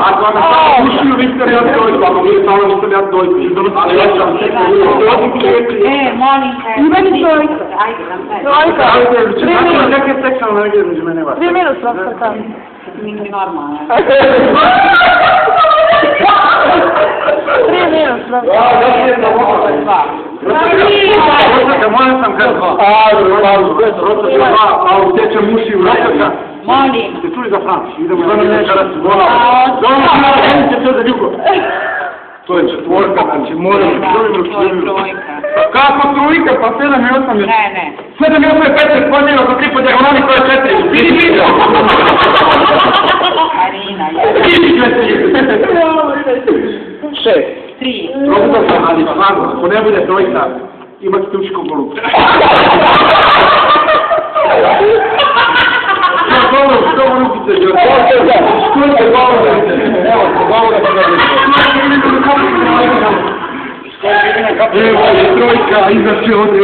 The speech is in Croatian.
Ako vam samo ušiju, vi ste ja dojku, ako vi samo niste ja dojku. Molim te. Ivani dojka. Dojka. Neke seksualne energije među mene vas. 3 minuta, sad. Nije normalno. 3 minuta. Molim sam kad... A utječe muši u rotoka. Molim. Ste čuli za Franci? Idemo za nam nekada se vola. To za ljubav. To je četvorka, znači moram... To je trojka. Kako trojka? Pa 7 i 8 je... Ne. 7 i 8 je 15 podnijelo, za 3 po dijagonali, to je 4. Vidi, vidi! Marina, je. 3. Probudao sam, ali stvarno, ako ne bude trojka, imat ćete učiko golu. Što rukice, Đorđe? Što je golo da vidite? Evo, golo da vidite. Evo je trojka, izaći ovdje.